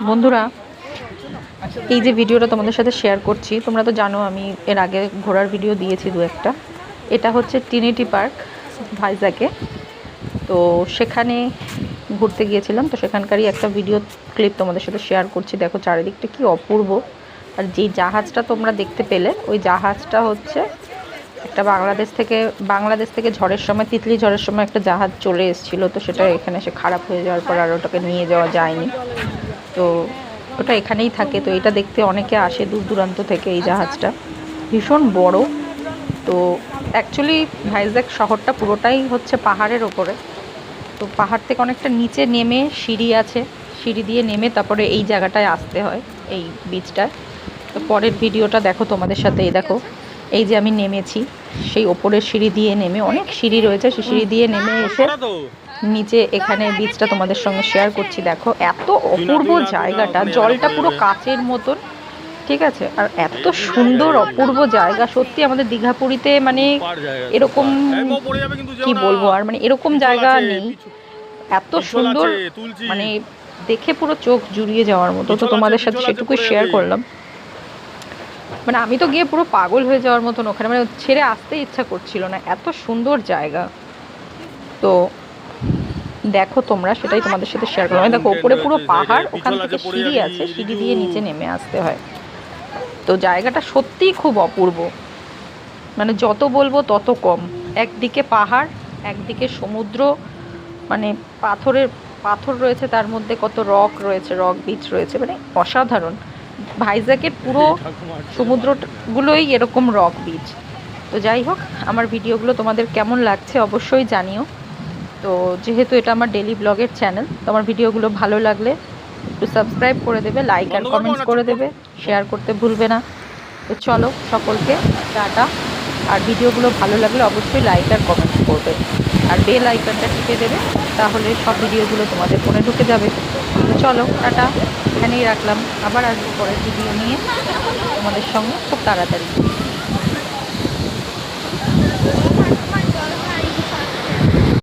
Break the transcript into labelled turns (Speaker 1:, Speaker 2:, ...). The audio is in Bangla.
Speaker 1: বন্ধুরা, এই যে ভিডিওটা তোমাদের সাথে শেয়ার করছি, তোমরা তো জানো আমি এর আগে ঘোরার ভিডিও দিয়েছি দু একটা। এটা হচ্ছে ট্রিনিটি পার্ক ভাইজ্যাগে। তো সেখানে ঘুরতে গিয়েছিলাম, তো সেখানকারই একটা ভিডিও ক্লিপ তোমাদের সাথে শেয়ার করছি। দেখো চারিদিকটা কি অপূর্ব। আর যেই জাহাজটা তোমরা দেখতে পেলে, ওই জাহাজটা হচ্ছে একটা বাংলাদেশ থেকে ঝড়ের সময়, তিতলি ঝড়ের সময় একটা জাহাজ চলে এসেছিলো। তো সেটা এখানে এসে খারাপ হয়ে যাওয়ার পর আর ওটাকে নিয়ে যাওয়া যায়নি। তো ওটা এখানেই থাকে। তো এটা দেখতে অনেকে আসে দূর দূরান্ত থেকে। এই জাহাজটা ভীষণ বড়। তো অ্যাকচুয়ালি ভাইজ্যাগ শহরটা পুরোটাই হচ্ছে পাহাড়ের ওপরে। তো পাহাড় থেকে অনেকটা নিচে নেমে সিঁড়ি আছে, সিঁড়ি দিয়ে নেমে তারপরে এই জায়গাটায় আসতে হয়, এই বিচটায়। তো পরের ভিডিওটা দেখো তোমাদের সাথে। এই দেখো, এই যে আমি নেমেছি সেই ওপরের সিঁড়ি দিয়ে নেমে, অনেক সিঁড়ি রয়েছে, সেই সিঁড়ি দিয়ে নেমে এসে নিচে এখানে বীজটা তোমাদের সঙ্গে শেয়ার করছি। দেখো এত অপূর্ব জায়গাটা, জলটা পুরো কাচের মতন, ঠিক আছে। আর এত সুন্দর অপূর্ব জায়গা, সত্যি আমাদের দীঘা পুরীতে মানে এরকম কি বলবো, আর মানে এরকম জায়গা নেই। এত সুন্দর, মানে দেখে পুরো চোখ জুড়িয়ে যাওয়ার মতো। তো তোমাদের সাথে সেটুকুই শেয়ার করলাম। মানে আমি তো গিয়ে পুরো পাগল হয়ে যাওয়ার মতন ওখানে, মানে ছেড়ে আসতে ইচ্ছা করছিল না, এত সুন্দর জায়গা। তো দেখো তোমরা, সেটাই তোমাদের সাথে শেয়ার করলাম। দেখো ওপরে পুরো পাহাড়, ওখান থেকে সিঁড়ি আছে, সিঁড়ি দিয়ে নিচে নেমে আসতে হয়। তো জায়গাটা সত্যিই খুব অপূর্ব, মানে যত বলবো তত কম। একদিকে পাহাড়, একদিকে সমুদ্র, মানে পাথর রয়েছে, তার মধ্যে কত রক রয়েছে, রক বিচ রয়েছে, মানে অসাধারণ। ভাইজ্যাগের পুরো সমুদ্রগুলোই এরকম রক বিচ। তো যাই হোক, আমার ভিডিওগুলো তোমাদের কেমন লাগছে অবশ্যই জানিও। তো যেহেতু এটা আমার ডেলি ব্লগের চ্যানেল, তো আমার ভিডিওগুলো ভালো লাগলে একটু সাবস্ক্রাইব করে দেবে, লাইক আর কমেন্টস করে দেবে, শেয়ার করতে ভুলবে না। তো চলো, সকলকে টাটা। আর ভিডিওগুলো ভালো লাগলে অবশ্যই লাইক আর কমেন্টস করবে, আর বেল আইকনটা টিপে দেবে, তাহলে সব ভিডিওগুলো তোমাদের ফোনে ঢুকে যাবে। তো চলো টাটা, এখানেই রাখলাম। আবার আসবো পরের ভিডিও নিয়ে তোমাদের সঙ্গে খুব তাড়াতাড়ি।